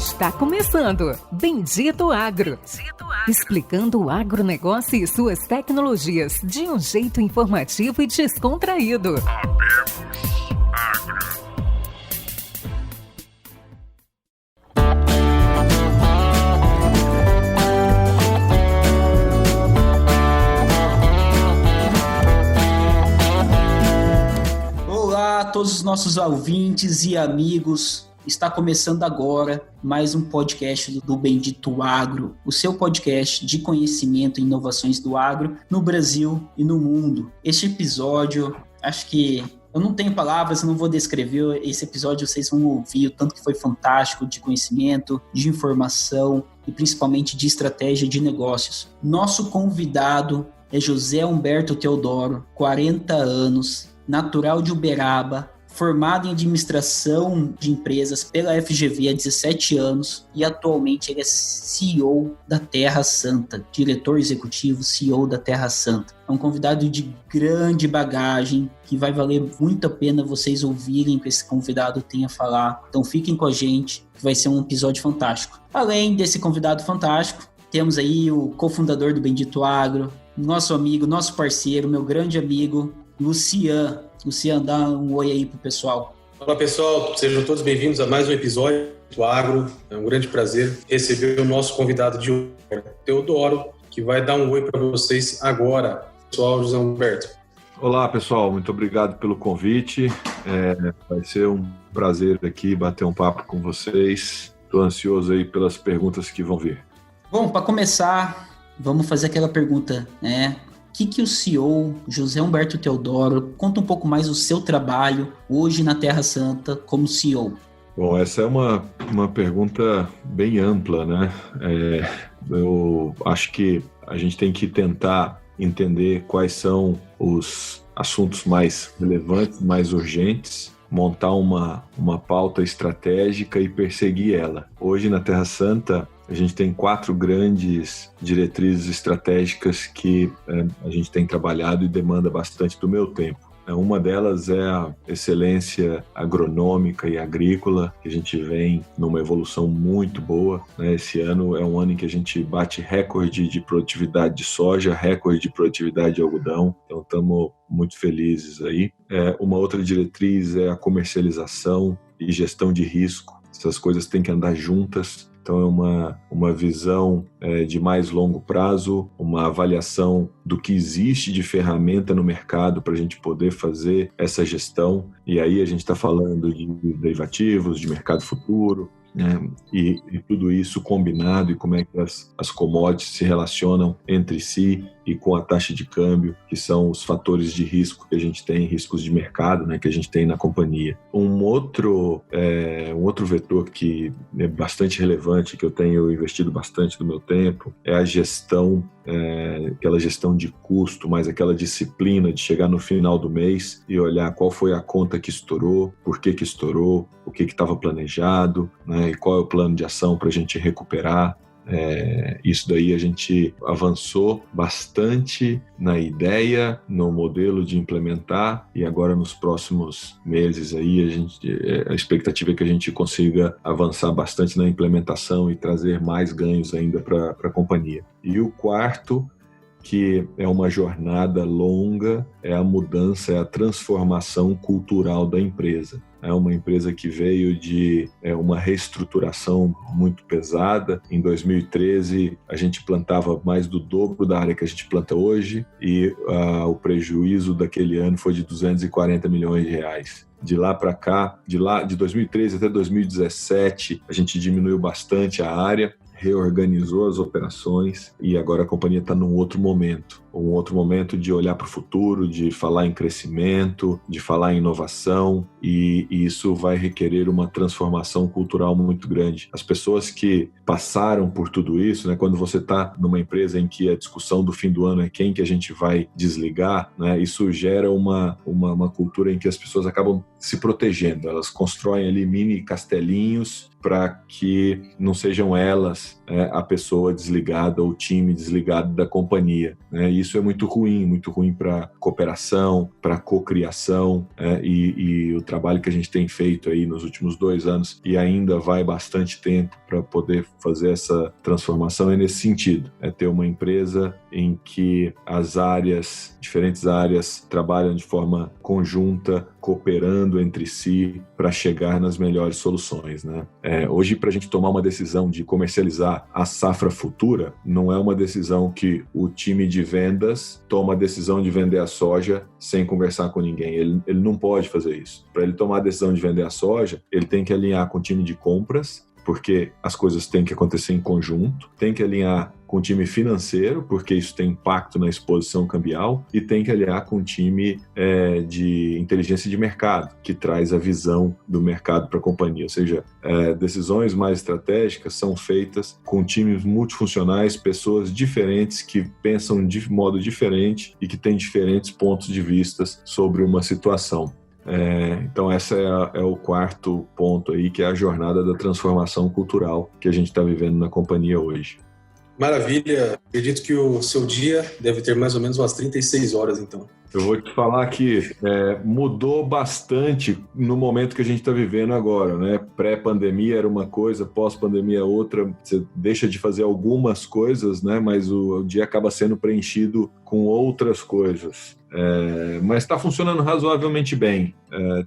Está começando Bendito Agro. Explicando o agronegócio e suas tecnologias de um jeito informativo e descontraído. Olá a todos os nossos ouvintes e amigos. Está começando agora mais um podcast do Bendito Agro, o seu podcast de conhecimento e inovações do agro no Brasil e no mundo. Este episódio, acho que eu não tenho palavras, eu não vou descrever esse episódio, vocês vão ouvir o tanto que foi fantástico de conhecimento, de informação e principalmente de estratégia de negócios. Nosso convidado é José Humberto Teodoro, 40 anos, natural de Uberaba, formado em administração de empresas pela FGV há 17 anos e atualmente ele é CEO da Terra Santa, diretor executivo CEO da Terra Santa. É um convidado de grande bagagem que vai valer muito a pena vocês ouvirem o que esse convidado tem a falar. Então fiquem com a gente, que vai ser um episódio fantástico. Além desse convidado fantástico, temos aí o cofundador do Bendito Agro, nosso amigo, nosso parceiro, meu grande amigo, Lucian. Lucian, dá um oi aí pro pessoal. Olá pessoal, sejam todos bem-vindos a mais um episódio do Agro. É um grande prazer receber o nosso convidado de hoje, Teodoro, que vai dar um oi para vocês agora. Pessoal, José Humberto. Olá pessoal, muito obrigado pelo convite. Vai ser um prazer aqui bater um papo com vocês. Estou ansioso aí pelas perguntas que vão vir. Bom, para começar, vamos fazer aquela pergunta, né? O que o CEO José Humberto Teodoro, conta um pouco mais do seu trabalho hoje na Terra Santa como CEO? Bom, essa é uma pergunta bem ampla, né? Eu acho que a gente tem que tentar entender quais são os assuntos mais relevantes, mais urgentes, montar uma pauta estratégica e perseguir ela. Hoje na Terra Santa, a gente tem 4 grandes diretrizes estratégicas que a gente tem trabalhado e demanda bastante do meu tempo. Uma delas é a excelência agronômica e agrícola, que a gente vem numa evolução muito boa, né? Esse ano é um ano em que a gente bate recorde de produtividade de soja, recorde de produtividade de algodão, então estamos muito felizes aí. Uma outra diretriz é a comercialização e gestão de risco. Essas coisas têm que andar juntas. Então é uma visão de mais longo prazo, uma avaliação do que existe de ferramenta no mercado para a gente poder fazer essa gestão. E aí a gente está falando de derivativos, de mercado futuro, né? E tudo isso combinado e como é que as commodities se relacionam entre si e com a taxa de câmbio, que são os fatores de risco que a gente tem, riscos de mercado, né, que a gente tem na companhia. Um outro vetor que é bastante relevante, que eu tenho investido bastante do meu tempo, é a gestão, aquela gestão de custo, mais aquela disciplina de chegar no final do mês e olhar qual foi a conta que estourou, por que estourou, o que estava planejado, né, e qual é o plano de ação para a gente recuperar. Isso daí a gente avançou bastante na ideia, no modelo de implementar, e agora nos próximos meses aí a expectativa é que a gente consiga avançar bastante na implementação e trazer mais ganhos ainda para a companhia. E o quarto, que é uma jornada longa, é a mudança, é a transformação cultural da empresa. É uma empresa que veio de uma reestruturação muito pesada. Em 2013, a gente plantava mais do dobro da área que a gente planta hoje e o prejuízo daquele ano foi de 240 milhões de reais. De lá para cá, de 2013 até 2017, a gente diminuiu bastante a área, reorganizou as operações e agora a companhia está num outro momento. Um outro momento de olhar para o futuro, de falar em crescimento, de falar em inovação, e isso vai requerer uma transformação cultural muito grande. As pessoas que passaram por tudo isso, né, quando você está numa empresa em que a discussão do fim do ano é quem que a gente vai desligar, né, isso gera uma cultura em que as pessoas acabam se protegendo. Elas constroem ali mini castelinhos para que não sejam elas a pessoa desligada ou o time desligado da companhia, né? isso é muito ruim para cooperação, para cocriação, e o trabalho que a gente tem feito aí nos últimos 2 anos e ainda vai bastante tempo para poder fazer essa transformação é nesse sentido, é ter uma empresa em que as diferentes áreas trabalham de forma conjunta, cooperando entre si para chegar nas melhores soluções, né? Hoje, para a gente tomar uma decisão de comercializar a safra futura, não é uma decisão que o time de vendas toma a decisão de vender a soja sem conversar com ninguém. Ele não pode fazer isso. Para ele tomar a decisão de vender a soja, ele tem que alinhar com o time de compras, porque as coisas têm que acontecer em conjunto, tem que alinhar com o time financeiro, porque isso tem impacto na exposição cambial, e tem que alinhar com o time de inteligência de mercado, que traz a visão do mercado para a companhia. Ou seja, decisões mais estratégicas são feitas com times multifuncionais, pessoas diferentes que pensam de modo diferente e que têm diferentes pontos de vista sobre uma situação. Então esse é o quarto ponto aí, que é a jornada da transformação cultural que a gente está vivendo na companhia hoje. Maravilha, acredito que o seu dia deve ter mais ou menos umas 36 horas então. Eu vou te falar que mudou bastante no momento que a gente está vivendo agora, né? Pré-pandemia era uma coisa, pós-pandemia outra. Você deixa de fazer algumas coisas, né? Mas o dia acaba sendo preenchido com outras coisas. Mas está funcionando razoavelmente bem.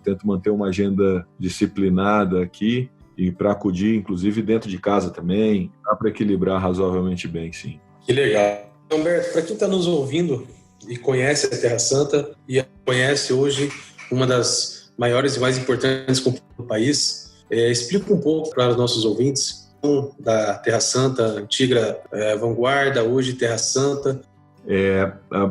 Tento manter uma agenda disciplinada aqui e para acudir, inclusive, dentro de casa também. Dá para equilibrar razoavelmente bem, sim. Que legal. Humberto, para quem está nos ouvindo e conhece a Terra Santa e conhece hoje uma das maiores e mais importantes companhias do país, explica um pouco para os nossos ouvintes da Terra Santa, antiga Vanguarda, hoje Terra Santa.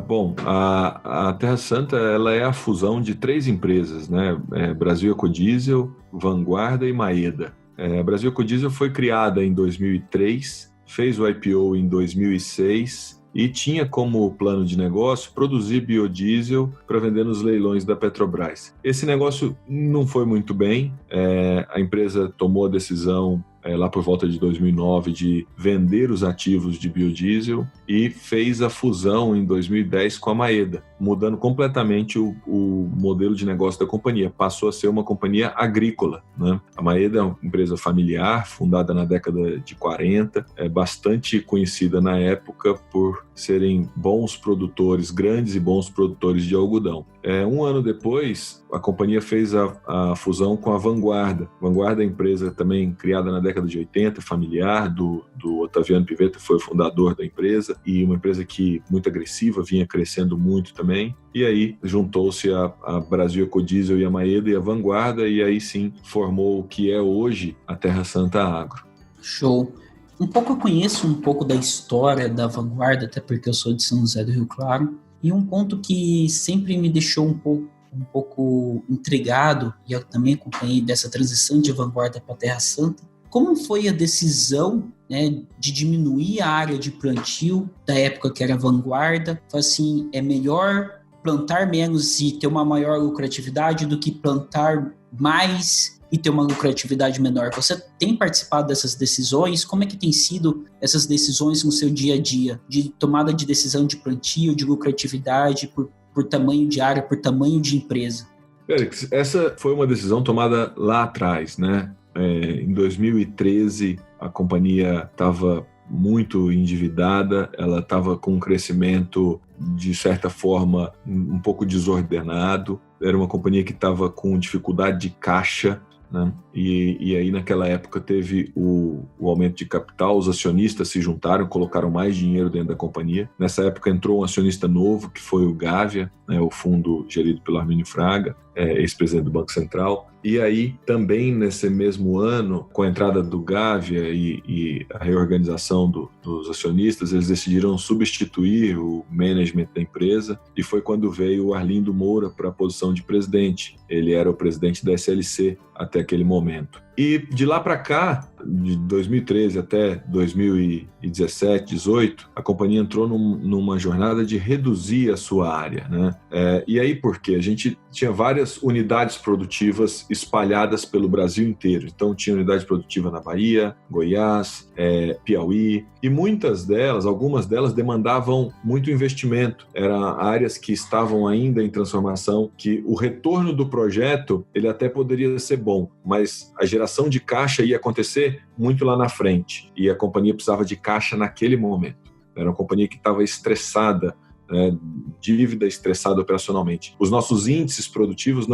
Bom, a Terra Santa ela é a fusão de 3 empresas, né? Brasil Ecodiesel, Vanguarda e Maeda. A Brasil Ecodiesel foi criada em 2003, fez o IPO em 2006 e tinha como plano de negócio produzir biodiesel para vender nos leilões da Petrobras. Esse negócio não foi muito bem, a empresa tomou a decisão lá por volta de 2009 de vender os ativos de biodiesel e fez a fusão em 2010 com a Maeda, mudando completamente o modelo de negócio da companhia. Passou a ser uma companhia agrícola, né? A Maeda é uma empresa familiar, fundada na década de 40, bastante conhecida na época por serem bons produtores, grandes e bons produtores de algodão. 1 ano depois, a companhia fez a fusão com a Vanguarda. Vanguarda é empresa também criada na década de 80, familiar, do Otaviano Pivetta, foi o fundador da empresa, e uma empresa que muito agressiva, vinha crescendo muito também. E aí juntou-se a Brasil Ecodiesel e a Maeda e a Vanguarda, e aí sim formou o que é hoje a Terra Santa Agro. Show! Eu conheço um pouco da história da Vanguarda, até porque eu sou de São José do Rio Claro, e um ponto que sempre me deixou um pouco intrigado, e eu também acompanhei dessa transição de Vanguarda para Terra Santa, como foi a decisão, né, de diminuir a área de plantio da época que era Vanguarda? Foi assim, é melhor plantar menos e ter uma maior lucratividade do que plantar mais e ter uma lucratividade menor. Você tem participado dessas decisões? Como é que tem sido essas decisões no seu dia a dia, de tomada de decisão de plantio, de lucratividade, por tamanho de área, por tamanho de empresa? Félix, essa foi uma decisão tomada lá atrás, né? Em 2013, a companhia estava muito endividada, ela estava com um crescimento, de certa forma, um pouco desordenado. Era uma companhia que estava com dificuldade de caixa, né? E aí naquela época teve o aumento de capital, os acionistas se juntaram, colocaram mais dinheiro dentro da companhia. Nessa época entrou um acionista novo, que foi o Gávea, né, o fundo gerido pelo Armínio Fraga, ex-presidente do Banco Central. E aí, também nesse mesmo ano, com a entrada do Gávea e a reorganização dos acionistas, eles decidiram substituir o management da empresa, e foi quando veio o Arlindo Moura para a posição de presidente. Ele era o presidente da SLC até aquele momento. E de lá para cá, de 2013 até 2017, 2018, a companhia entrou numa jornada de reduzir a sua área, né? E aí por quê? A gente tinha várias unidades produtivas espalhadas pelo Brasil inteiro. Então tinha unidade produtiva na Bahia, Goiás, Piauí, e algumas delas demandavam muito investimento. Eram áreas que estavam ainda em transformação, que o retorno do projeto ele até poderia ser bom, mas a geração de caixa ia acontecer muito lá na frente, e a companhia precisava de caixa naquele momento. Era uma companhia que estava estressada, dívida, estressada operacionalmente. Os nossos índices produtivos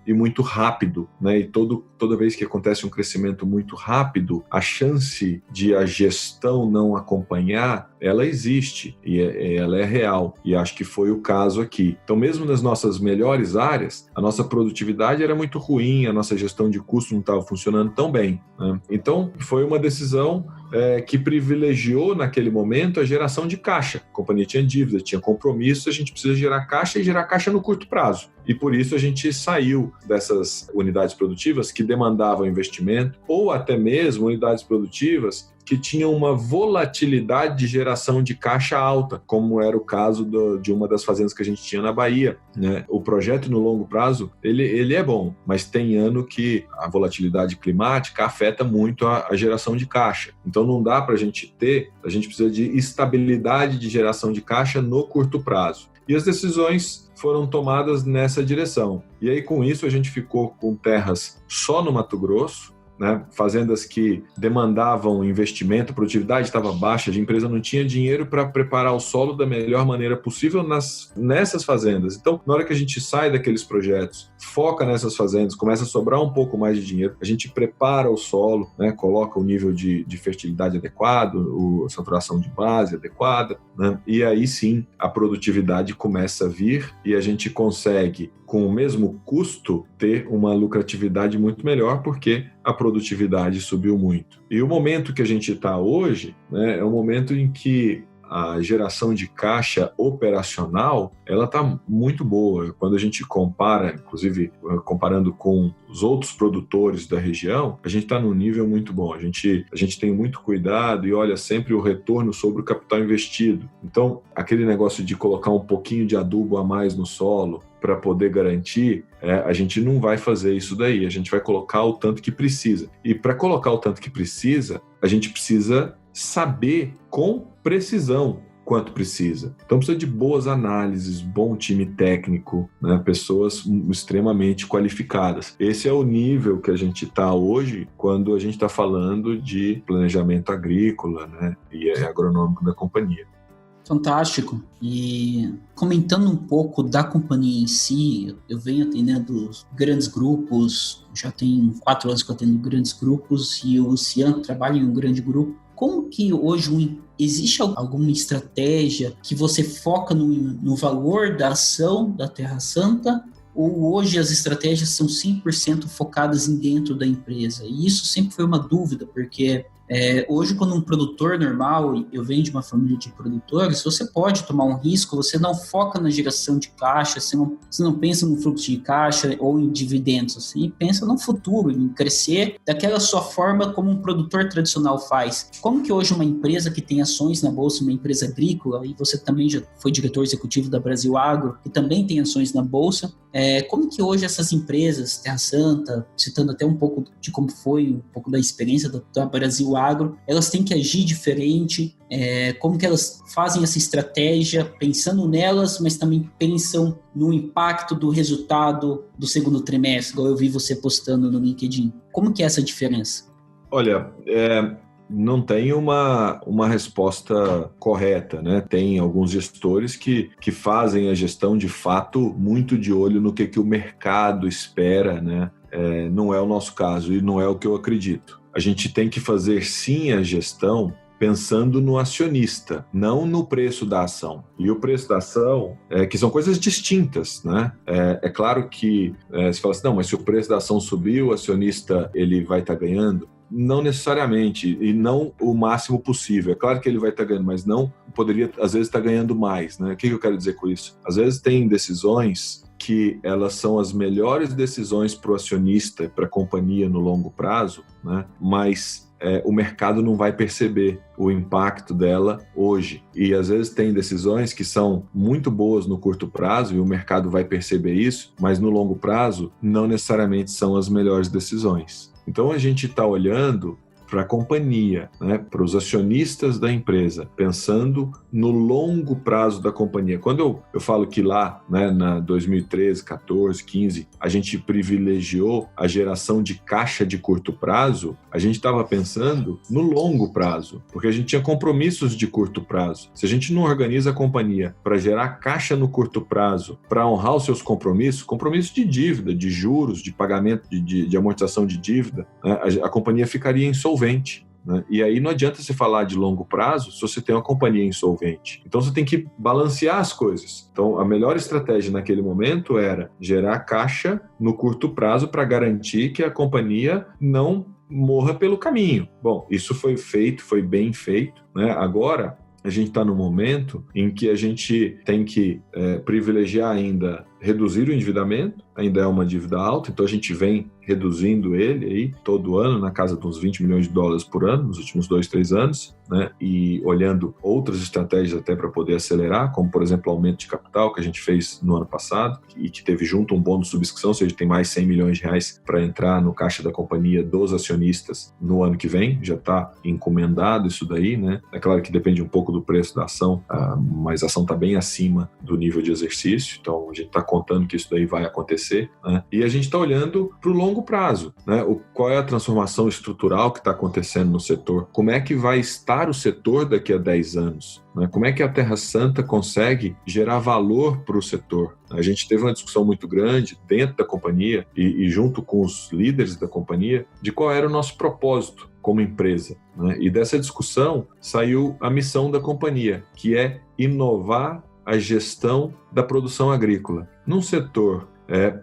e muito rápido, né? E toda vez que acontece um crescimento muito rápido, a chance de a gestão não acompanhar, ela existe e ela é real. E acho que foi o caso aqui. Então, mesmo nas nossas melhores áreas, a nossa produtividade era muito ruim, a nossa gestão de custo não estava funcionando tão bem, né? Então, foi uma decisão que privilegiou naquele momento a geração de caixa. A companhia tinha dívida, tinha compromisso, a gente precisa gerar caixa e gerar caixa no curto prazo. E por isso a gente saiu dessas unidades produtivas que demandavam investimento, ou até mesmo unidades produtivas que tinham uma volatilidade de geração de caixa alta, como era o caso de uma das fazendas que a gente tinha na Bahia, né? O projeto no longo prazo, ele é bom, mas tem ano que a volatilidade climática afeta muito a geração de caixa. Então não dá para a gente precisa de estabilidade de geração de caixa no curto prazo. E as decisões foram tomadas nessa direção. E aí, com isso, a gente ficou com terras só no Mato Grosso, né? Fazendas que demandavam investimento, a produtividade estava baixa, a empresa não tinha dinheiro para preparar o solo da melhor maneira possível nessas fazendas. Então, na hora que a gente sai daqueles projetos, foca nessas fazendas, começa a sobrar um pouco mais de dinheiro, a gente prepara o solo, né? Coloca o nível de fertilidade adequado, a saturação de base adequada, né? E aí sim a produtividade começa a vir e a gente consegue, com o mesmo custo, ter uma lucratividade muito melhor, porque a produtividade subiu muito. E o momento que a gente está hoje, né, é um momento em que a geração de caixa operacional, ela está muito boa. Quando a gente compara, inclusive comparando com os outros produtores da região, a gente está num nível muito bom. A gente tem muito cuidado e olha sempre o retorno sobre o capital investido. Então, aquele negócio de colocar um pouquinho de adubo a mais no solo para poder garantir, a gente não vai fazer isso daí. A gente vai colocar o tanto que precisa. E para colocar o tanto que precisa, a gente precisa saber com precisão quanto precisa. Então precisa de boas análises, bom time técnico, né? Pessoas extremamente qualificadas. Esse é o nível que a gente está hoje quando a gente está falando de planejamento agrícola, né? E agronômico da companhia. Fantástico. E comentando um pouco da companhia em si, eu venho atendendo grandes grupos, já tem 4 anos que eu atendo grandes grupos e o Luciano trabalha em um grande grupo. Como que hoje existe alguma estratégia que você foca no valor da ação da Terra Santa, ou hoje as estratégias são 100% focadas dentro da empresa? E isso sempre foi uma dúvida, porque hoje, quando um produtor normal, eu venho de uma família de produtores, você pode tomar um risco, você não foca na geração de caixa, você não pensa no fluxo de caixa ou em dividendos, você pensa no futuro, em crescer daquela sua forma como um produtor tradicional faz. Como que hoje uma empresa que tem ações na bolsa, uma empresa agrícola, e você também já foi diretor executivo da Brasil Agro, que também tem ações na bolsa, como que hoje essas empresas, Terra Santa, citando até um pouco de como foi, um pouco da experiência da Brasil Agro, elas têm que agir diferente, como que elas fazem essa estratégia pensando nelas, mas também pensam no impacto do resultado do segundo trimestre, igual eu vi você postando no LinkedIn. Como que é essa diferença? Olha, não tem uma resposta correta, né? Tem alguns gestores que fazem a gestão de fato muito de olho no que o mercado espera, né? Não é o nosso caso e não é o que eu acredito. A gente tem que fazer sim a gestão pensando no acionista, não no preço da ação. E o preço da ação, que são coisas distintas, né? É claro que você fala assim, não, mas se o preço da ação subir, o acionista ele vai estar ganhando. Não necessariamente, e não o máximo possível. É claro que ele vai estar ganhando, mas não poderia, às vezes, estar ganhando mais, né? O que eu quero dizer com isso? Às vezes tem decisões que elas são as melhores decisões para o acionista e para a companhia no longo prazo, né? Mas o mercado não vai perceber o impacto dela hoje. E às vezes tem decisões que são muito boas no curto prazo e o mercado vai perceber isso, mas no longo prazo não necessariamente são as melhores decisões. Então a gente está olhando para a companhia, né, para os acionistas da empresa, pensando no longo prazo da companhia. Quando eu falo que lá, né, na 2013, 14, 15, a gente privilegiou a geração de caixa de curto prazo, a gente estava pensando no longo prazo, porque a gente tinha compromissos de curto prazo. Se a gente não organiza a companhia para gerar caixa no curto prazo, para honrar os seus compromissos de dívida, de juros, de pagamento, de amortização de dívida, né, a companhia ficaria insolvente. Né? E aí não adianta você falar de longo prazo se você tem uma companhia insolvente. Então você tem que balancear as coisas. Então a melhor estratégia naquele momento era gerar caixa no curto prazo para garantir que a companhia não morra pelo caminho. Bom, isso foi feito, foi bem feito, né? Agora a gente está no momento em que a gente tem que privilegiar ainda reduzir o endividamento, ainda é uma dívida alta, então a gente vem reduzindo ele aí todo ano, na casa de uns 20 milhões de dólares por ano, nos últimos 2, 3 anos, né? E olhando outras estratégias até para poder acelerar, como por exemplo o aumento de capital que a gente fez no ano passado e que teve junto um bônus de subscrição, ou seja, tem mais 100 milhões de reais para entrar no caixa da companhia dos acionistas no ano que vem, já está encomendado isso daí, né? É claro que depende um pouco do preço da ação, mas a ação está bem acima do nível de exercício, então a gente está contando que isso daí vai acontecer, né? E a gente está olhando para o longo prazo, né? Qual é a transformação estrutural que está acontecendo no setor? Como é que vai estar o setor daqui a 10 anos? Né? Como é que a Terra Santa consegue gerar valor para o setor? A gente teve uma discussão muito grande dentro da companhia e junto com os líderes da companhia de qual era o nosso propósito como empresa, né? E dessa discussão saiu a missão da companhia, que é inovar a gestão da produção agrícola. Num setor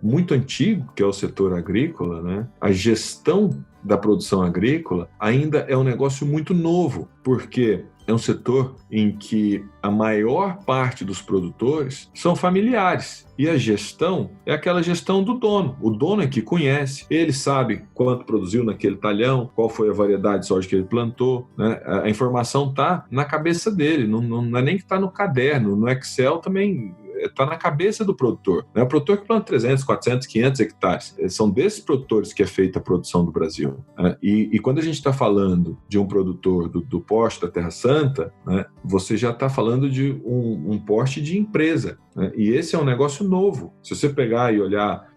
muito antigo, que é o setor agrícola, né, a gestão da produção agrícola ainda é um negócio muito novo, porque é um setor em que a maior parte dos produtores são familiares. E a gestão é aquela gestão do dono. O dono é que conhece, ele sabe quanto produziu naquele talhão, qual foi a variedade de soja que ele plantou, né? A informação está na cabeça dele, não é nem que está no caderno, no Excel também está na cabeça do produtor. Não é o produtor que planta 300, 400, 500 hectares. São desses produtores que é feita a produção do Brasil. Né? E quando a gente está falando de um produtor do porte da Terra Santa, né, você já está falando de um porte de empresa. Né? E esse é um negócio novo. Se você pegar e olhar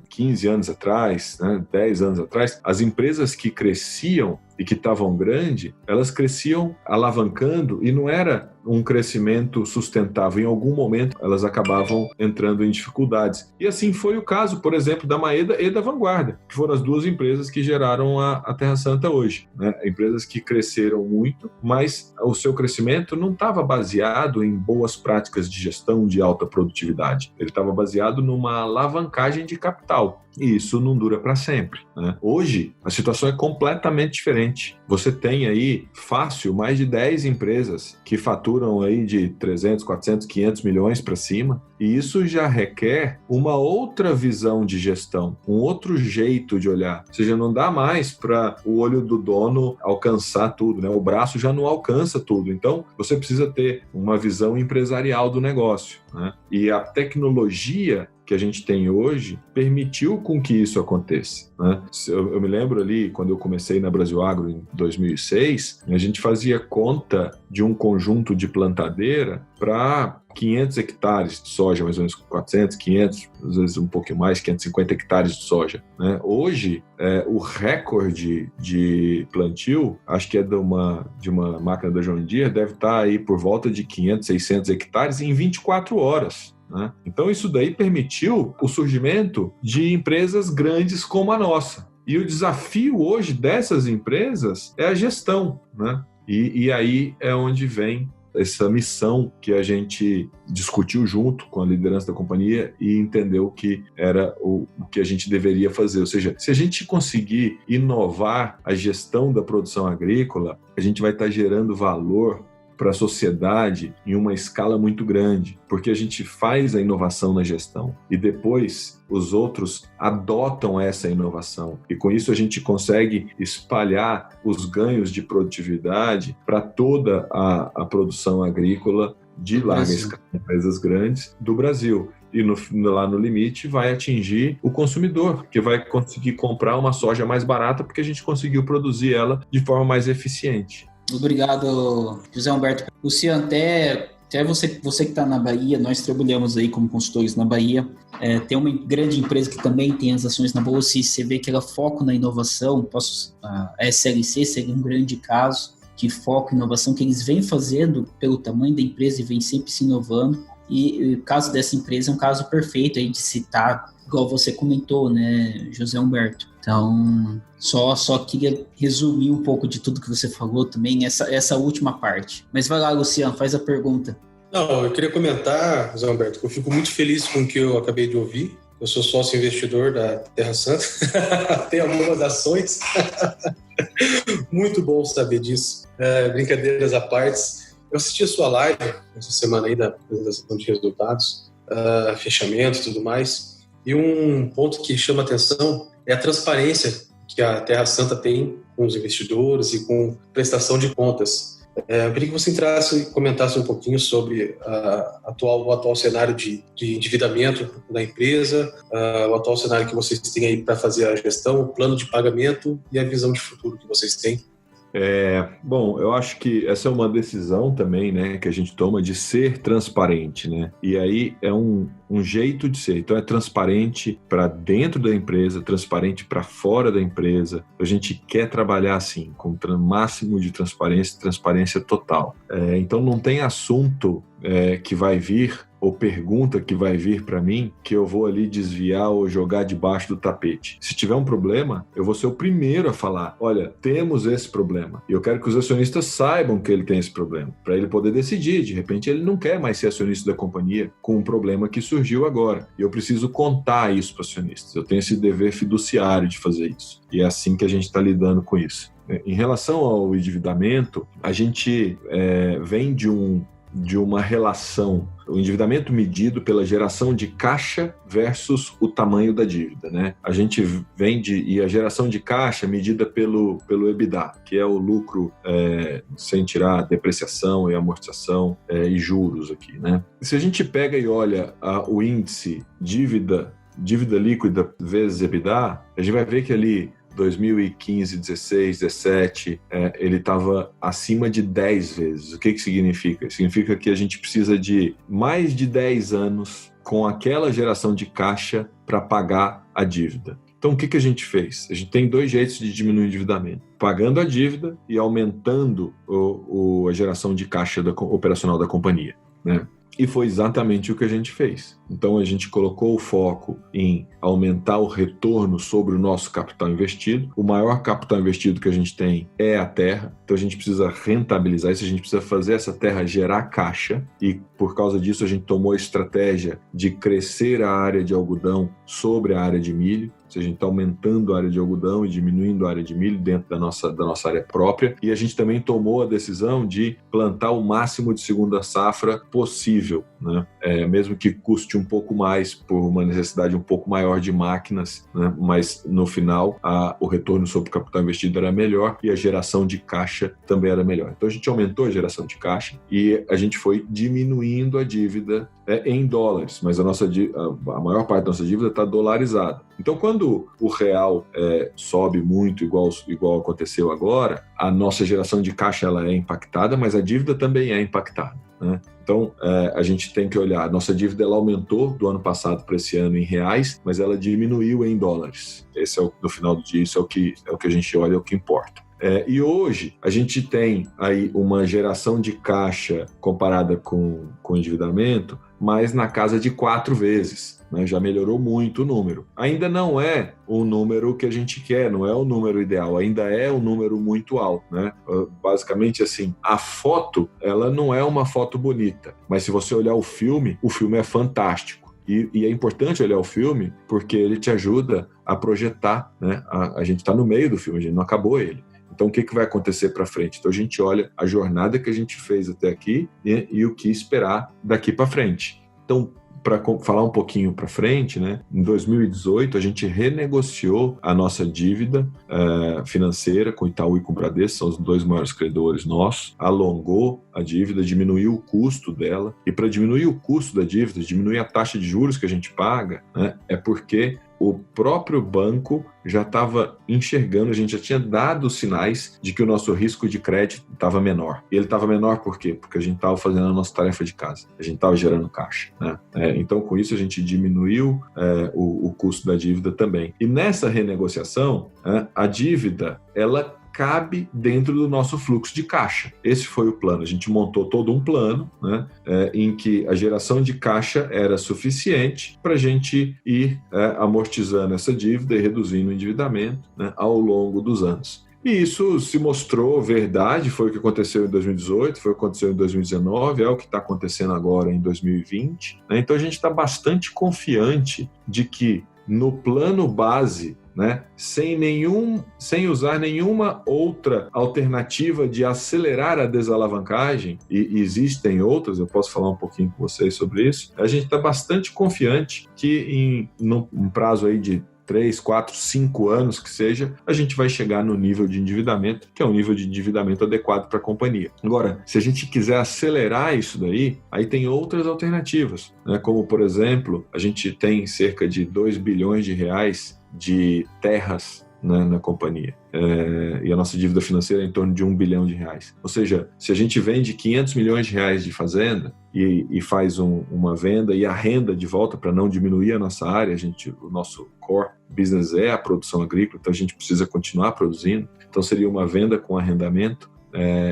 15 anos atrás, né, 10 anos atrás, as empresas que cresciam e que estavam grandes, elas cresciam alavancando e não era um crescimento sustentável. Em algum momento, elas acabavam entrando em dificuldades. E assim foi o caso, por exemplo, da Maeda e da Vanguarda, que foram as duas empresas que geraram a Terra Santa hoje. Né? Empresas que cresceram muito, mas o seu crescimento não estava baseado em boas práticas de gestão de alta produtividade. Ele estava baseado numa alavancagem de capital. E isso não dura para sempre. Né? Hoje, a situação é completamente diferente. Você tem aí, fácil, mais de 10 empresas que faturam aí de 300, 400, 500 milhões para cima. E isso já requer uma outra visão de gestão, um outro jeito de olhar. Ou seja, não dá mais para o olho do dono alcançar tudo, né? O braço já não alcança tudo. Então, você precisa ter uma visão empresarial do negócio. Né? E a tecnologia que a gente tem hoje permitiu com que isso aconteça. Né? Eu me lembro ali, quando eu comecei na Brasil Agro em 2006, a gente fazia conta de um conjunto de plantadeira para 500 hectares de soja, mais ou menos 400, 500, às vezes um pouquinho mais, 550 hectares de soja. Né? Hoje, o recorde de plantio, acho que é de uma máquina da John Deere, deve estar aí por volta de 500, 600 hectares em 24 horas. Né? Então isso daí permitiu o surgimento de empresas grandes como a nossa. E o desafio hoje dessas empresas é a gestão. Né? E aí é onde vem essa missão que a gente discutiu junto com a liderança da companhia e entendeu que era o que a gente deveria fazer. Ou seja, se a gente conseguir inovar a gestão da produção agrícola, a gente vai estar gerando valor para a sociedade em uma escala muito grande, porque a gente faz a inovação na gestão e depois os outros adotam essa inovação. E com isso a gente consegue espalhar os ganhos de produtividade para toda a produção agrícola de larga escala, empresas grandes do Brasil. E lá no limite vai atingir o consumidor, que vai conseguir comprar uma soja mais barata porque a gente conseguiu produzir ela de forma mais eficiente. Obrigado, José Humberto. Luciano, até você que está na Bahia, nós trabalhamos aí como consultores na Bahia, tem uma grande empresa que também tem as ações na Bolsa e você vê que ela foca na inovação, a SLC seria um grande caso de foco em inovação que eles vêm fazendo pelo tamanho da empresa e vêm sempre se inovando. E o caso dessa empresa é um caso perfeito aí de citar, igual você comentou, né, José Humberto? Então, só queria resumir um pouco de tudo que você falou também, essa última parte. Mas vai lá, Luciano, faz a pergunta. Não, eu queria comentar, José Humberto, que eu fico muito feliz com o que eu acabei de ouvir. Eu sou sócio investidor da Terra Santa, tenho algumas ações. Muito bom saber disso. Brincadeiras à parte. Eu assisti a sua live essa semana aí da apresentação de resultados, fechamento e tudo mais. E um ponto que chama atenção é a transparência que a Terra Santa tem com os investidores e com prestação de contas. Eu queria que você entrasse e comentasse um pouquinho sobre o atual cenário de endividamento da empresa, o atual cenário que vocês têm aí para fazer a gestão, o plano de pagamento e a visão de futuro que vocês têm. Bom, eu acho que essa é uma decisão também, né, que a gente toma de ser transparente, né? E aí é um jeito de ser. Então é transparente para dentro da empresa, transparente para fora da empresa. A gente quer trabalhar assim, com o máximo de transparência total. Então não tem assunto que vai vir ou pergunta que vai vir para mim que eu vou ali desviar ou jogar debaixo do tapete. Se tiver um problema, eu vou ser o primeiro a falar, olha, temos esse problema. E eu quero que os acionistas saibam que ele tem esse problema, para ele poder decidir. De repente, ele não quer mais ser acionista da companhia com um problema que surgiu agora. E eu preciso contar isso para os acionistas. Eu tenho esse dever fiduciário de fazer isso. E é assim que a gente está lidando com isso. Em relação ao endividamento, a gente vem de uma relação, o endividamento medido pela geração de caixa versus o tamanho da dívida, né? A gente e a geração de caixa medida pelo EBITDA, que é o lucro sem tirar a depreciação e amortização e juros aqui, né? Se a gente pega e olha o índice dívida líquida vezes EBITDA, a gente vai ver que ali 2015, 16, 17, ele estava acima de 10 vezes. O que significa? Significa que a gente precisa de mais de 10 anos com aquela geração de caixa para pagar a dívida. Então, o que a gente fez? A gente tem dois jeitos de diminuir o endividamento. Pagando a dívida e aumentando a geração de caixa operacional da companhia, né? E foi exatamente o que a gente fez. Então, a gente colocou o foco em aumentar o retorno sobre o nosso capital investido. O maior capital investido que a gente tem é a terra. Então, a gente precisa rentabilizar isso, a gente precisa fazer essa terra gerar caixa. E, por causa disso, a gente tomou a estratégia de crescer a área de algodão sobre a área de milho. Ou seja, a gente está aumentando a área de algodão e diminuindo a área de milho dentro da nossa área própria. E a gente também tomou a decisão de plantar o máximo de segunda safra possível, né? Mesmo que custe um pouco mais por uma necessidade um pouco maior de máquinas, né? Mas no final o retorno sobre o capital investido era melhor e a geração de caixa também era melhor. Então a gente aumentou a geração de caixa e a gente foi diminuindo a dívida em dólares, mas a maior parte da nossa dívida está dolarizada. Então, quando o real sobe muito, igual aconteceu agora, a nossa geração de caixa ela é impactada, mas a dívida também é impactada, né? Então, a gente tem que olhar, a nossa dívida ela aumentou do ano passado para esse ano em reais, mas ela diminuiu em dólares. Esse no final do dia, isso é o que a gente olha, é o que importa. E hoje a gente tem aí uma geração de caixa comparada com o endividamento, mas na casa de 4 vezes, né? Já melhorou muito o número. Ainda não é o número que a gente quer, não é o número ideal, ainda é um número muito alto, né? Basicamente assim, a foto, ela não é uma foto bonita, mas se você olhar o filme é fantástico. E é importante olhar o filme porque ele te ajuda a projetar, né? A gente está no meio do filme, a gente não acabou ele. Então, o que vai acontecer para frente? Então, a gente olha a jornada que a gente fez até aqui e o que esperar daqui para frente. Então, para falar um pouquinho para frente, né? Em 2018, a gente renegociou a nossa dívida financeira com o Itaú e com o Bradesco, são os 2 maiores credores nossos, alongou a dívida, diminuiu o custo dela, e para diminuir o custo da dívida, diminuir a taxa de juros que a gente paga, né? É porque o próprio banco já estava enxergando, a gente já tinha dado sinais de que o nosso risco de crédito estava menor. E ele estava menor por quê? Porque a gente estava fazendo a nossa tarefa de casa, a gente estava gerando caixa, né? Então, com isso, a gente diminuiu o custo da dívida também. E nessa renegociação, a dívida, ela cabe dentro do nosso fluxo de caixa. Esse foi o plano. A gente montou todo um plano, né, em que a geração de caixa era suficiente para a gente ir amortizando essa dívida e reduzindo o endividamento, né, ao longo dos anos. E isso se mostrou verdade, foi o que aconteceu em 2018, foi o que aconteceu em 2019, é o que está acontecendo agora em 2020. Né? Então a gente está bastante confiante de que no plano base, né, sem usar nenhuma outra alternativa de acelerar a desalavancagem, e existem outras, eu posso falar um pouquinho com vocês sobre isso, a gente está bastante confiante que num prazo aí de 3, 4, 5 anos que seja, a gente vai chegar no nível de endividamento, que é um nível de endividamento adequado para a companhia. Agora, se a gente quiser acelerar isso daí, aí tem outras alternativas, né? Como, por exemplo, a gente tem cerca de 2 bilhões de reais de terras, né, na companhia. E a nossa dívida financeira é em torno de 1 bilhão de reais. Ou seja, se a gente vende 500 milhões de reais de fazenda e faz uma venda e arrenda de volta para não diminuir a nossa área, o nosso core business é a produção agrícola, então a gente precisa continuar produzindo. Então seria uma venda com arrendamento,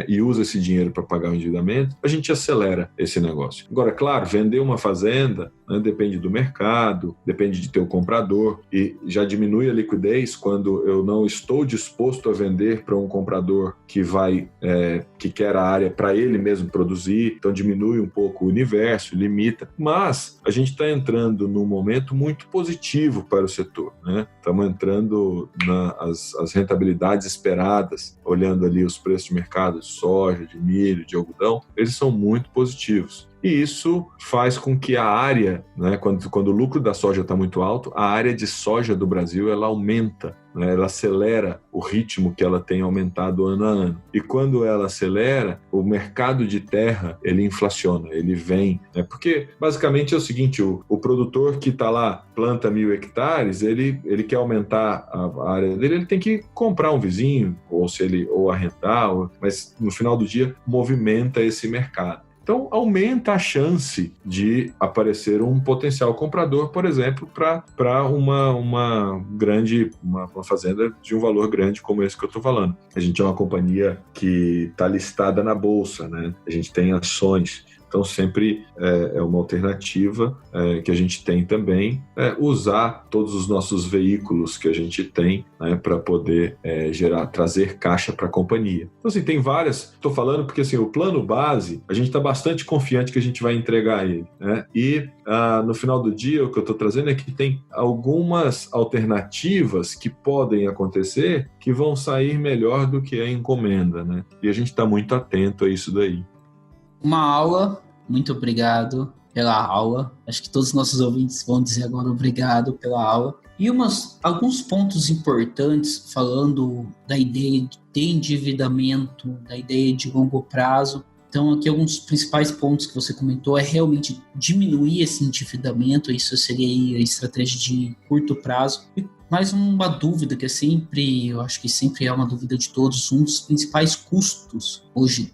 e usa esse dinheiro para pagar o endividamento, a gente acelera esse negócio. Agora, claro, vender uma fazenda, né, depende do mercado, depende de ter o comprador, e já diminui a liquidez quando eu não estou disposto a vender para um comprador que quer a área para ele mesmo produzir, então diminui um pouco o universo, limita, mas a gente está entrando num momento muito positivo para o setor, né? Estamos entrando nas rentabilidades esperadas, olhando ali os preços de mercado de soja, de milho, de algodão, eles são muito positivos. E isso faz com que a área, né, quando o lucro da soja está muito alto, a área de soja do Brasil ela aumenta, né, ela acelera o ritmo que ela tem aumentado ano a ano. E quando ela acelera, o mercado de terra ele inflaciona, ele vem. Né, porque basicamente é o seguinte, o produtor que está lá, planta 1.000 hectares, ele quer aumentar a área dele, ele tem que comprar um vizinho, ou arrendar, mas no final do dia movimenta esse mercado. Então, aumenta a chance de aparecer um potencial comprador, por exemplo, para uma fazenda de um valor grande como esse que eu estou falando. A gente é uma companhia que está listada na Bolsa, né? A gente tem ações. Então, sempre é uma alternativa que a gente tem também, usar todos os nossos veículos que a gente tem, né, para poder trazer caixa para a companhia. Então, assim, tem várias. Estou falando porque assim, o plano base, a gente está bastante confiante que a gente vai entregar ele. Né? E, no final do dia, o que eu estou trazendo é que tem algumas alternativas que podem acontecer que vão sair melhor do que a encomenda. Né? E a gente está muito atento a isso daí. Uma aula, muito obrigado pela aula. Acho que todos os nossos ouvintes vão dizer agora obrigado pela aula. E alguns pontos importantes falando da ideia de endividamento, da ideia de longo prazo. Então, aqui alguns principais pontos que você comentou é realmente diminuir esse endividamento, isso seria a estratégia de curto prazo. E mais uma dúvida que eu acho que sempre é uma dúvida de todos, um dos principais custos hoje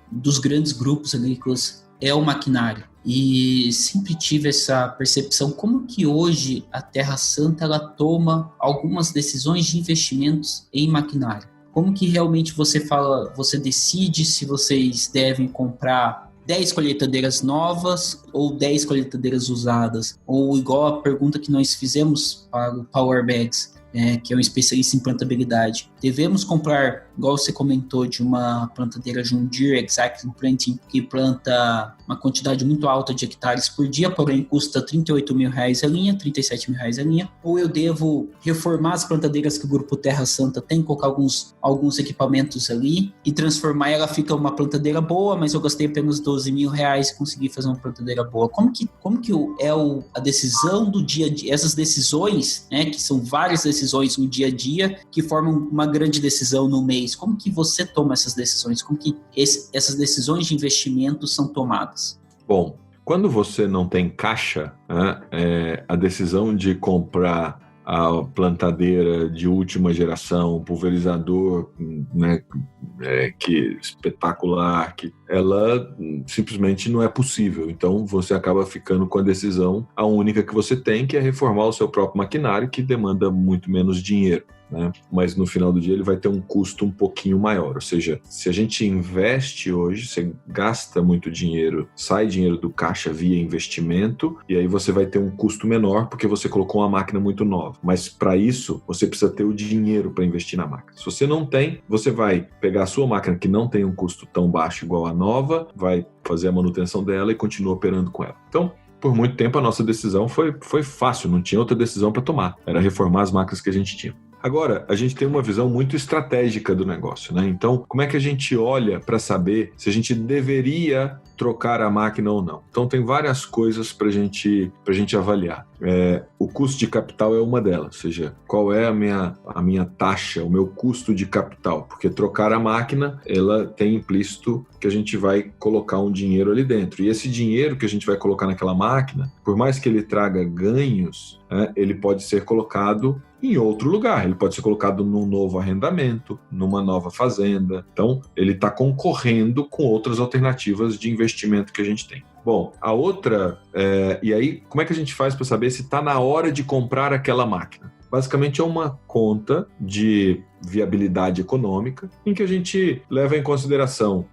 dos grandes grupos agrícolas é o maquinário. E sempre tive essa percepção como que hoje a Terra Santa ela toma algumas decisões de investimentos em maquinário. Como que realmente você decide se vocês devem comprar 10 colheitadeiras novas ou 10 colheitadeiras usadas? Ou igual a pergunta que nós fizemos para o Power Bags, que é um especialista em plantabilidade. Devemos comprar, igual você comentou, de uma plantadeira John Deere Exacting Planting, que planta uma quantidade muito alta de hectares por dia, porém custa R$38 mil a linha, R$37 mil a linha, ou eu devo reformar as plantadeiras que o Grupo Terra Santa tem, colocar alguns equipamentos ali e transformar, ela fica uma plantadeira boa, mas eu gastei apenas R$12 mil e consegui fazer uma plantadeira boa. Como que a decisão do dia a dia, essas decisões, né, que são várias decisões no dia a dia, que formam uma grande decisão no mês, como que você toma essas decisões? Como que essas decisões de investimento são tomadas? Bom, quando você não tem caixa, né, a decisão de comprar a plantadeira de última geração, pulverizador, né, que espetacular, que ela simplesmente não é possível. Então você acaba ficando com a decisão, a única que você tem, que é reformar o seu próprio maquinário, que demanda muito menos dinheiro, né? Mas no final do dia ele vai ter um custo um pouquinho maior. Ou seja, se a gente investe hoje, você gasta muito dinheiro, sai dinheiro do caixa via investimento, e aí você vai ter um custo menor porque você colocou uma máquina muito nova. Mas para isso você precisa ter o dinheiro para investir na máquina. Se você não tem, você vai pegar a sua máquina que não tem um custo tão baixo igual a nova, vai fazer a manutenção dela e continua operando com ela. Então, por muito tempo a nossa decisão foi fácil, não tinha outra decisão para tomar, era reformar as máquinas que a gente tinha. Agora, a gente tem uma visão muito estratégica do negócio, né? Então, como é que a gente olha para saber se a gente deveria trocar a máquina ou não? Então, tem várias coisas para a gente avaliar. O custo de capital é uma delas, ou seja, qual é a minha taxa, o meu custo de capital? Porque trocar a máquina, ela tem implícito que a gente vai colocar um dinheiro ali dentro. E esse dinheiro que a gente vai colocar naquela máquina, por mais que ele traga ganhos, ele pode ser colocado em outro lugar, ele pode ser colocado num novo arrendamento, numa nova fazenda. Então, ele está concorrendo com outras alternativas de investimento que a gente tem. Bom, a outra, e aí, como é que a gente faz para saber se está na hora de comprar aquela máquina? Basicamente é uma conta de viabilidade econômica em que a gente leva em consideração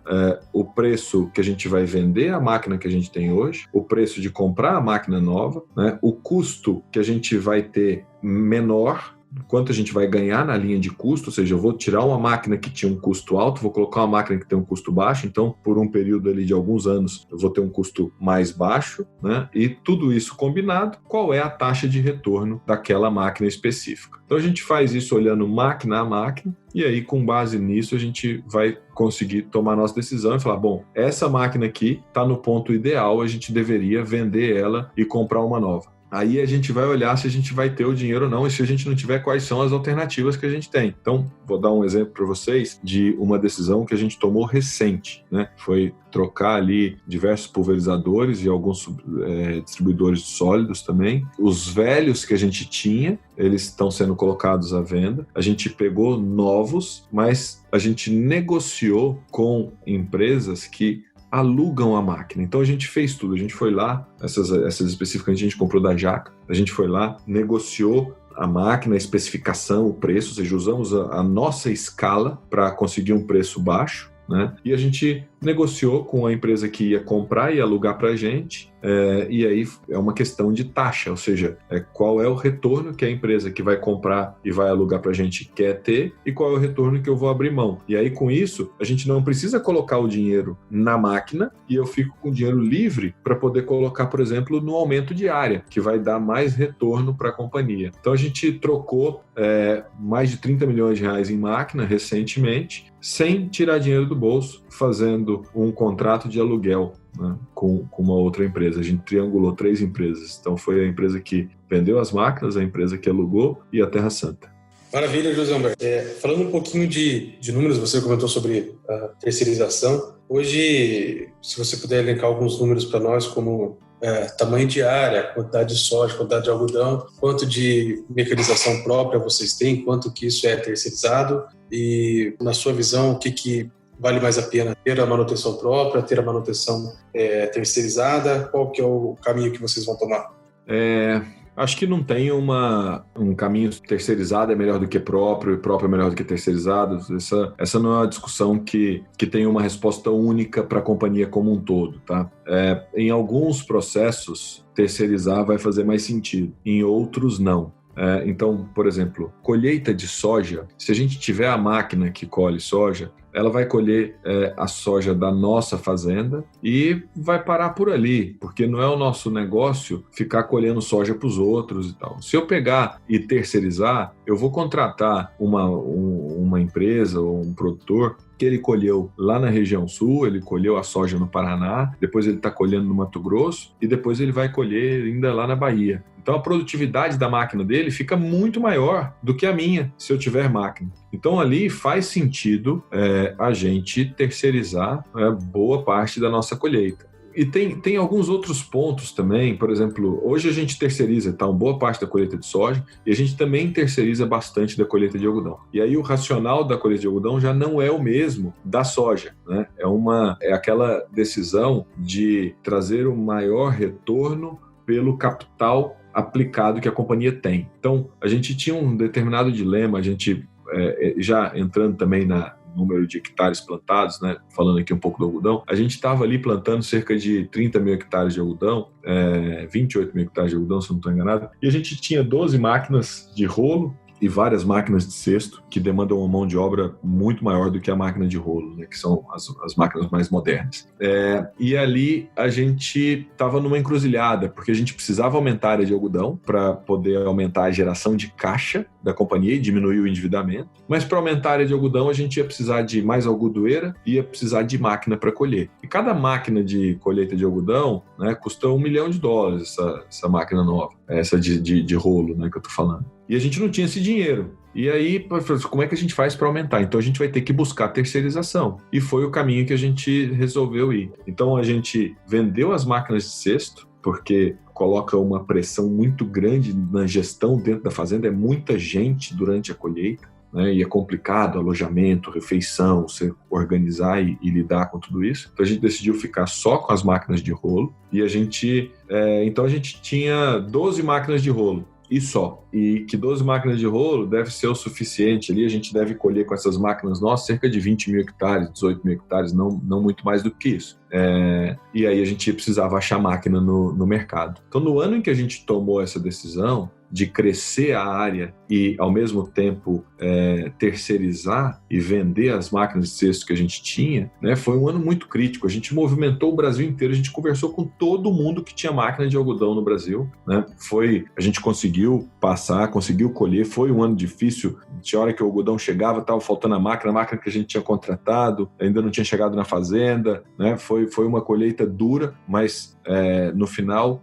o preço que a gente vai vender a máquina que a gente tem hoje, o preço de comprar a máquina nova, né, o custo que a gente vai ter menor, quanto a gente vai ganhar na linha de custo, ou seja, eu vou tirar uma máquina que tinha um custo alto, vou colocar uma máquina que tem um custo baixo, então por um período ali de alguns anos eu vou ter um custo mais baixo, né? E tudo isso combinado, qual é a taxa de retorno daquela máquina específica. Então a gente faz isso olhando máquina a máquina, e aí com base nisso a gente vai conseguir tomar a nossa decisão e falar, bom, essa máquina aqui está no ponto ideal, a gente deveria vender ela e comprar uma nova. Aí a gente vai olhar se a gente vai ter o dinheiro ou não, e se a gente não tiver, quais são as alternativas que a gente tem. Então, vou dar um exemplo para vocês de uma decisão que a gente tomou recente, né? Foi trocar ali diversos pulverizadores e alguns distribuidores de sólidos também. Os velhos que a gente tinha, eles estão sendo colocados à venda. A gente pegou novos, mas a gente negociou com empresas que alugam a máquina. Então a gente fez tudo, a gente foi lá, essas especificamente a gente comprou da Jaca, a gente foi lá, negociou a máquina, a especificação, o preço, ou seja, usamos a nossa escala para conseguir um preço baixo, né? E a gente negociou com a empresa que ia comprar e alugar para a gente, e aí é uma questão de taxa, ou seja, qual é o retorno que a empresa que vai comprar e vai alugar para a gente quer ter e qual é o retorno que eu vou abrir mão. E aí com isso, a gente não precisa colocar o dinheiro na máquina e eu fico com o dinheiro livre para poder colocar, por exemplo, no aumento de área, que vai dar mais retorno para a companhia. Então a gente trocou mais de 30 milhões de reais em máquina recentemente, sem tirar dinheiro do bolso, fazendo um contrato de aluguel, né, com uma outra empresa. A gente triangulou 3 empresas. Então foi a empresa que vendeu as máquinas, a empresa que alugou e a Terra Santa. Maravilha, José Humberto. Falando um pouquinho de números, você comentou sobre a terceirização. Hoje, se você puder elencar alguns números para nós, como tamanho de área, quantidade de soja, quantidade de algodão, quanto de mecanização própria vocês têm, quanto que isso é terceirizado e, na sua visão, o que vale mais a pena? Ter a manutenção própria, ter a manutenção terceirizada? Qual que é o caminho que vocês vão tomar? Acho que não tem um caminho terceirizado é melhor do que próprio e próprio é melhor do que terceirizado. Essa não é uma discussão que tem uma resposta única para a companhia como um todo, tá? Em alguns processos, terceirizar vai fazer mais sentido, em outros não. Então, por exemplo, colheita de soja, se a gente tiver a máquina que colhe soja, ela vai colher a soja da nossa fazenda e vai parar por ali, porque não é o nosso negócio ficar colhendo soja para os outros e tal. Se eu pegar e terceirizar, eu vou contratar uma empresa ou um produtor que ele colheu lá na região sul, ele colheu a soja no Paraná, depois ele está colhendo no Mato Grosso e depois ele vai colher ainda lá na Bahia. Então a produtividade da máquina dele fica muito maior do que a minha, se eu tiver máquina. Então ali faz sentido a gente terceirizar boa parte da nossa colheita. E tem alguns outros pontos também, por exemplo, hoje a gente terceiriza uma boa parte da colheita de soja e a gente também terceiriza bastante da colheita de algodão. E aí o racional da colheita de algodão já não é o mesmo da soja, né? É aquela decisão de trazer o maior retorno pelo capital aplicado que a companhia tem. Então, a gente tinha um determinado dilema, a gente já entrando também na número de hectares plantados, né? Falando aqui um pouco do algodão, a gente estava ali plantando cerca de 30 mil hectares de algodão, 28 mil hectares de algodão, se não estou enganado, e a gente tinha 12 máquinas de rolo e várias máquinas de cesto que demandam uma mão de obra muito maior do que a máquina de rolo, né, que são as máquinas mais modernas. E ali a gente estava numa encruzilhada, porque a gente precisava aumentar a área de algodão para poder aumentar a geração de caixa da companhia e diminuir o endividamento, mas para aumentar a área de algodão a gente ia precisar de mais algodoeira e ia precisar de máquina para colher. E cada máquina de colheita de algodão, né, custa $1 milhão, essa máquina nova, essa de rolo, né, que eu estou falando. E a gente não tinha esse dinheiro. E aí, como é que a gente faz para aumentar? Então a gente vai ter que buscar terceirização. E foi o caminho que a gente resolveu ir. Então a gente vendeu as máquinas de cesto, porque coloca uma pressão muito grande na gestão dentro da fazenda, é muita gente durante a colheita, né? E é complicado, alojamento, refeição, você organizar e lidar com tudo isso. Então a gente decidiu ficar só com as máquinas de rolo e então a gente tinha 12 máquinas de rolo. E só. E que 12 máquinas de rolo deve ser o suficiente ali. A gente deve colher com essas máquinas nossas cerca de 20 mil hectares, 18 mil hectares, não muito mais do que isso. E aí a gente precisava achar máquina no mercado. Então, no ano em que a gente tomou essa decisão de crescer a área e, ao mesmo tempo, terceirizar e vender as máquinas de cesto que a gente tinha, né, foi um ano muito crítico. A gente movimentou o Brasil inteiro, a gente conversou com todo mundo que tinha máquina de algodão no Brasil, né? A gente conseguiu passar, conseguiu colher, foi um ano difícil. Tinha hora que o algodão chegava, estava faltando a máquina que a gente tinha contratado, ainda não tinha chegado na fazenda, né? Foi uma colheita dura, mas no final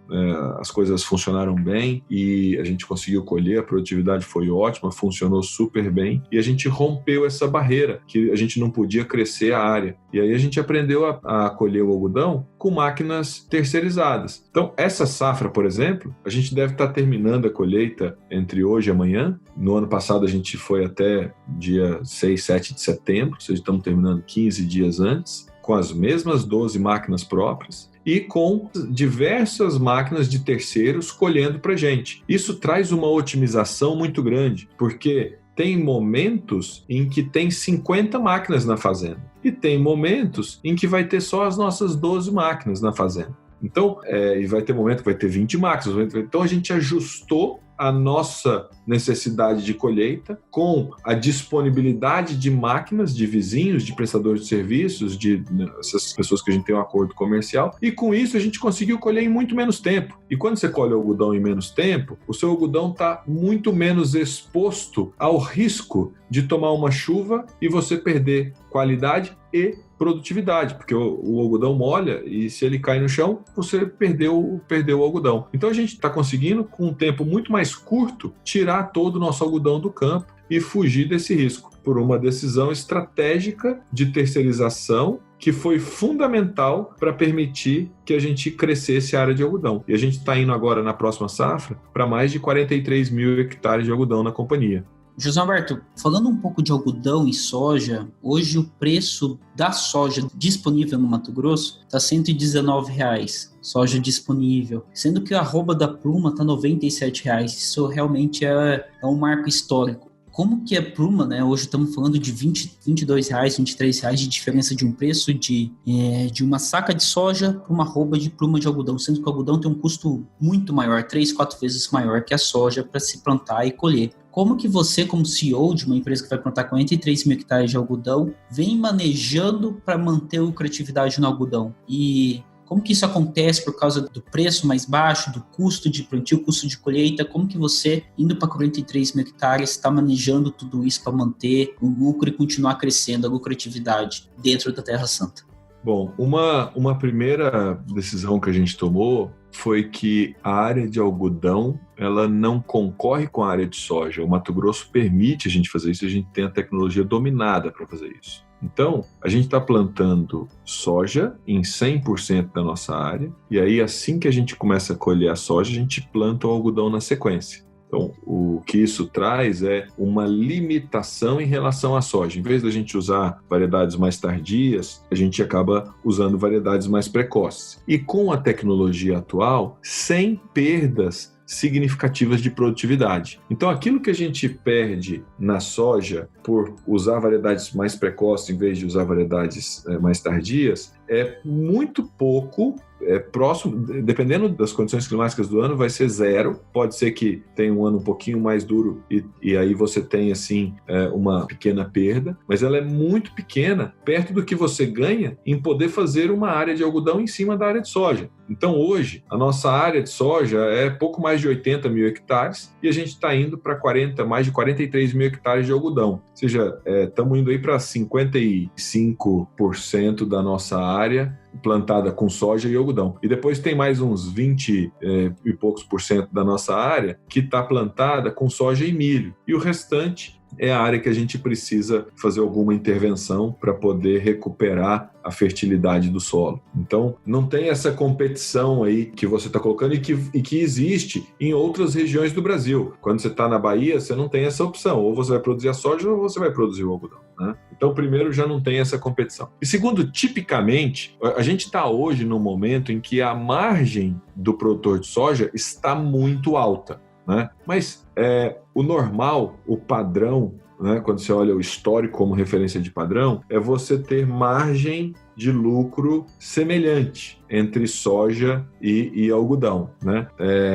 as coisas funcionaram bem e a gente conseguiu colher, a produtividade foi ótima, funcionou super bem e a gente rompeu essa barreira que a gente não podia crescer a área. E aí a gente aprendeu a colher o algodão com máquinas terceirizadas. Então, essa safra, por exemplo, a gente deve estar terminando a colheita entre hoje e amanhã. No ano passado a gente foi até dia 6, 7 de setembro, ou seja, estamos terminando 15 dias antes, com as mesmas 12 máquinas próprias e com diversas máquinas de terceiros colhendo para a gente. Isso traz uma otimização muito grande, porque tem momentos em que tem 50 máquinas na fazenda e tem momentos em que vai ter só as nossas 12 máquinas na fazenda. Então, e vai ter momento que vai ter 20 máquinas. Então, a gente ajustou a nossa necessidade de colheita com a disponibilidade de máquinas, de vizinhos, de prestadores de serviços, essas pessoas que a gente tem um acordo comercial, e com isso a gente conseguiu colher em muito menos tempo. E quando você colhe o algodão em menos tempo, o seu algodão está muito menos exposto ao risco de tomar uma chuva e você perder qualidade e produtividade, porque o algodão molha e se ele cai no chão, você perdeu o algodão. Então a gente está conseguindo, com um tempo muito mais curto, tirar todo o nosso algodão do campo e fugir desse risco, por uma decisão estratégica de terceirização que foi fundamental para permitir que a gente crescesse a área de algodão. E a gente está indo agora, na próxima safra, para mais de 43 mil hectares de algodão na companhia. José Alberto, falando um pouco de algodão e soja, hoje o preço da soja disponível no Mato Grosso está R$ 119,00, soja disponível, sendo que a arroba da pluma está R$ 97,00. Isso realmente é um marco histórico. como que a pluma, né? Hoje estamos falando de R$22, R$23 de diferença de um preço de uma saca de soja para uma arroba de pluma de algodão, sendo que o algodão tem um custo muito maior, 3, 4 vezes maior que a soja para se plantar e colher. Como que você, como CEO de uma empresa que vai plantar 43 mil hectares de algodão, vem manejando para manter a lucratividade no algodão? E como que isso acontece por causa do preço mais baixo, do custo de plantio, custo de colheita? Como que você, indo para 43 mil hectares, está manejando tudo isso para manter o lucro e continuar crescendo a lucratividade dentro da Terra Santa? Bom, uma primeira decisão que a gente tomou foi que a área de algodão ela não concorre com a área de soja. O Mato Grosso permite a gente fazer isso, a gente tem a tecnologia dominada para fazer isso. Então, a gente está plantando soja em 100% da nossa área, e aí assim que a gente começa a colher a soja, a gente planta o algodão na sequência. Então, o que isso traz é uma limitação em relação à soja. Em vez da gente usar variedades mais tardias, a gente acaba usando variedades mais precoces. E com a tecnologia atual, sem perdas significativas de produtividade. Então, aquilo que a gente perde na soja por usar variedades mais precoces em vez de usar variedades mais tardias, é muito pouco, próximo, dependendo das condições climáticas do ano, vai ser zero. Pode ser que tenha um ano um pouquinho mais duro e aí você tem, assim, uma pequena perda, mas ela é muito pequena, perto do que você ganha em poder fazer uma área de algodão em cima da área de soja. Então, hoje, a nossa área de soja é pouco mais de 80 mil hectares e a gente está indo para mais de 43 mil hectares de algodão. Ou seja, estamos indo aí para 55% da nossa área plantada com soja e algodão. E depois tem mais uns 20 e poucos por cento da nossa área que está plantada com soja e milho. E o restante é a área que a gente precisa fazer alguma intervenção para poder recuperar a fertilidade do solo. Então, não tem essa competição aí que você está colocando e que existe em outras regiões do Brasil. Quando você está na Bahia, você não tem essa opção. Ou você vai produzir a soja ou você vai produzir o algodão, né? Então, primeiro, já não tem essa competição. E segundo, tipicamente, a gente está hoje num momento em que a margem do produtor de soja está muito alta, né? Mas o normal, o padrão, né, quando você olha o histórico como referência de padrão, é você ter margem de lucro semelhante entre soja e algodão, né?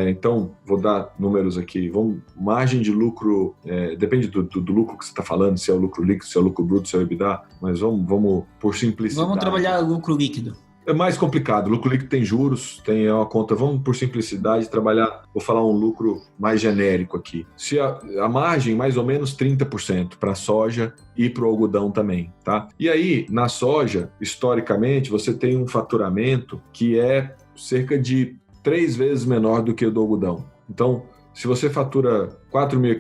Então, vou dar números aqui. Margem de lucro, depende do lucro que você está falando, se é o lucro líquido, se é o lucro bruto, se é o EBITDA, mas vamos por simplicidade. Vamos trabalhar lucro líquido. É mais complicado. O lucro líquido tem juros, tem uma conta. Vamos, por simplicidade, trabalhar. Vou falar um lucro mais genérico aqui. Se a margem, mais ou menos 30% para a soja e para o algodão também, tá? E aí, na soja, historicamente, você tem um faturamento que é cerca de 3 vezes menor do que o do algodão. Então, se você fatura 4 mil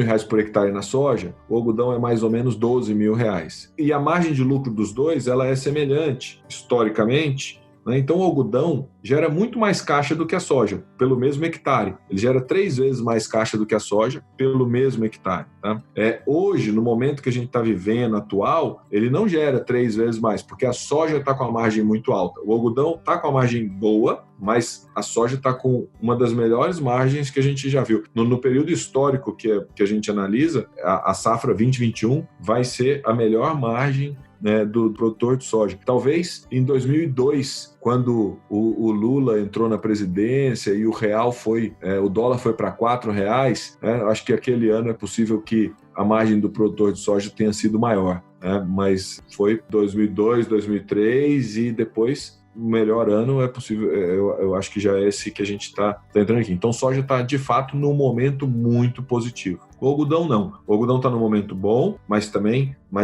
reais por hectare na soja, o algodão é mais ou menos 12 mil reais. E a margem de lucro dos dois, ela é semelhante, historicamente, né? Então, o algodão gera muito mais caixa do que a soja, pelo mesmo hectare. Ele gera 3 vezes mais caixa do que a soja, pelo mesmo hectare, tá? Hoje, no momento que a gente está vivendo, atual, ele não gera 3 vezes mais, porque a soja está com a margem muito alta. O algodão está com a margem boa, mas a soja está com uma das melhores margens que a gente já viu. No período histórico que a gente analisa, a safra 2021 vai ser a melhor margem, né, do produtor de soja. Talvez em 2002, quando o Lula entrou na presidência e o dólar foi para R$4, acho que aquele ano é possível que a margem do produtor de soja tenha sido maior, né? Mas foi 2002, 2003 e depois o melhor ano é possível, eu acho que já é esse que a gente está entrando aqui. Então, soja está, de fato, num momento muito positivo. O algodão não. O algodão está num momento bom, mas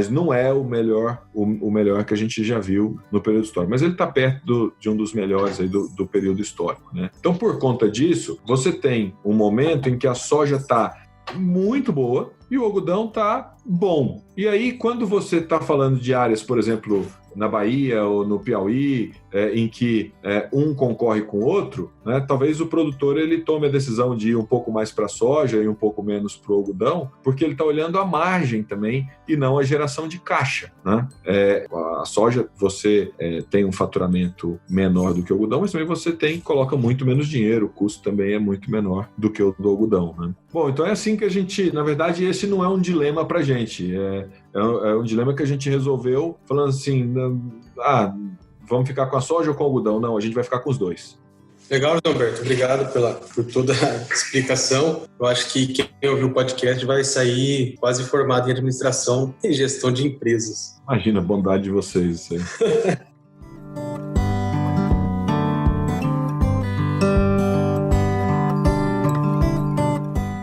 não é o melhor que a gente já viu no período histórico. Mas ele está perto de um dos melhores aí do período histórico, né? Então, por conta disso, você tem um momento em que a soja está muito boa e o algodão está bom. E aí, quando você está falando de áreas, por exemplo, na Bahia ou no Piauí, em que um concorre com o outro, né, talvez o produtor ele tome a decisão de ir um pouco mais para a soja e um pouco menos para o algodão, porque ele está olhando a margem também e não a geração de caixa, né? A soja, você tem um faturamento menor do que o algodão, mas também você coloca muito menos dinheiro, o custo também é muito menor do que o do algodão, né? Bom, então é assim que a gente, na verdade, esse não é um dilema para a gente, é um dilema que a gente resolveu falando assim, vamos ficar com a soja ou com o algodão? Não, a gente vai ficar com os dois. Legal, Humberto. Obrigado por toda a explicação. Eu acho que quem ouviu o podcast vai sair quase formado em administração e gestão de empresas. Imagina a bondade de vocês. Isso aí.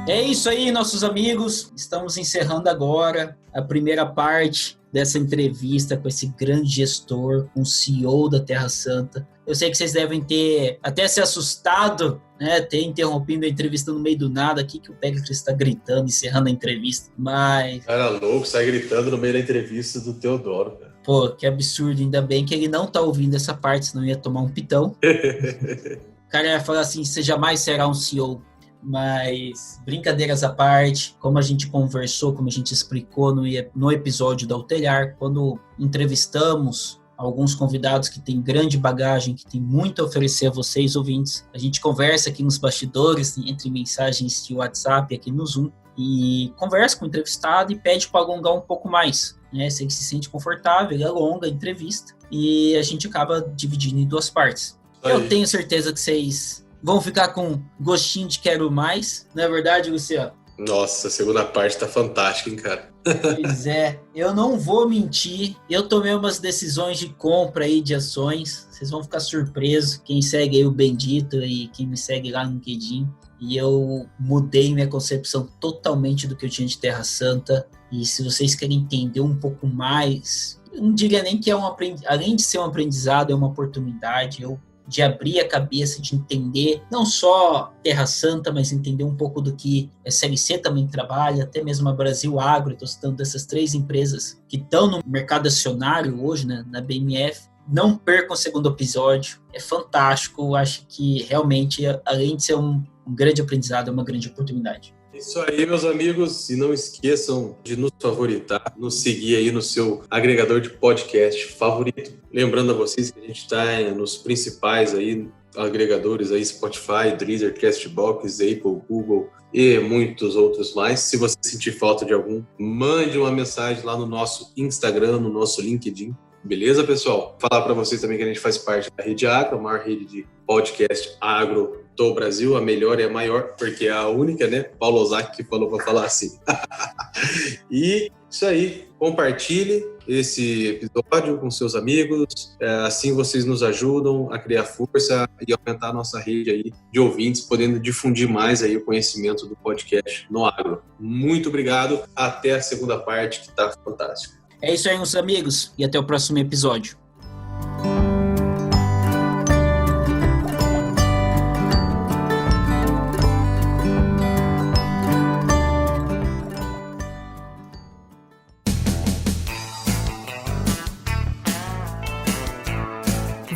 É isso aí, nossos amigos. Estamos encerrando agora a primeira parte dessa entrevista com esse grande gestor, um CEO da Terra Santa. Eu sei que vocês devem ter até se assustado, né, ter interrompido a entrevista no meio do nada aqui, que o Péricles está gritando, encerrando a entrevista, mas... Cara louco, sai gritando no meio da entrevista do Teodoro, cara. Pô, que absurdo, ainda bem que ele não tá ouvindo essa parte, senão ia tomar um pitão. O cara ia falar assim, você jamais será um CEO. Mas, brincadeiras à parte, como a gente conversou, como a gente explicou no episódio da Altelhar, quando entrevistamos alguns convidados que têm grande bagagem, que têm muito a oferecer a vocês, ouvintes, a gente conversa aqui nos bastidores, entre mensagens de WhatsApp aqui no Zoom, e conversa com o entrevistado e pede para alongar um pouco mais, né? Se ele se sente confortável, ele alonga a entrevista e a gente acaba dividindo em duas partes. Eu tenho certeza que vocês vão ficar com gostinho de quero mais, não é verdade, Luciano? Nossa, a segunda parte tá fantástica, hein, cara? Pois é, eu não vou mentir, eu tomei umas decisões de compra aí de ações, vocês vão ficar surpresos, quem segue aí o Bendito e quem me segue lá no LinkedIn, e eu mudei minha concepção totalmente do que eu tinha de Terra Santa, e se vocês querem entender um pouco mais, eu não diria nem que além de ser um aprendizado, é uma oportunidade, de abrir a cabeça, de entender não só Terra Santa, mas entender um pouco do que a SLC também trabalha, até mesmo a Brasil Agro. Estou citando dessas 3 empresas que estão no mercado acionário hoje, né, na BMF. Não percam o segundo episódio, é fantástico. Acho que realmente, além de ser um grande aprendizado, é uma grande oportunidade. Isso aí, meus amigos, e não esqueçam de nos favoritar, nos seguir aí no seu agregador de podcast favorito. Lembrando a vocês que a gente está nos principais aí agregadores aí, Spotify, Deezer, Castbox, Apple, Google e muitos outros mais. Se você sentir falta de algum, mande uma mensagem lá no nosso Instagram, no nosso LinkedIn. Beleza, pessoal? Falar para vocês também que a gente faz parte da Rede Agro, a maior rede de podcast agro do Brasil, a melhor e a maior, porque é a única, né? Paulo Ozaki que falou para falar assim. E isso aí, compartilhe esse episódio com seus amigos, assim vocês nos ajudam a criar força e aumentar a nossa rede aí de ouvintes, podendo difundir mais aí o conhecimento do podcast no agro. Muito obrigado, até a segunda parte que tá fantástica. É isso aí, meus amigos, e até o próximo episódio.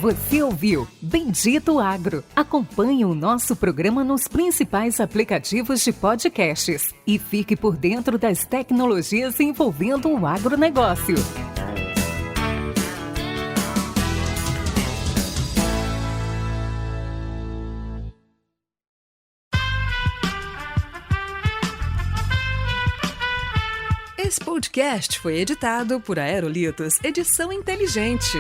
Você ouviu Bendito Agro. Acompanhe o nosso programa nos principais aplicativos de podcasts e fique por dentro das tecnologias envolvendo o agronegócio. Esse podcast foi editado por Aerolitos Edição Inteligente.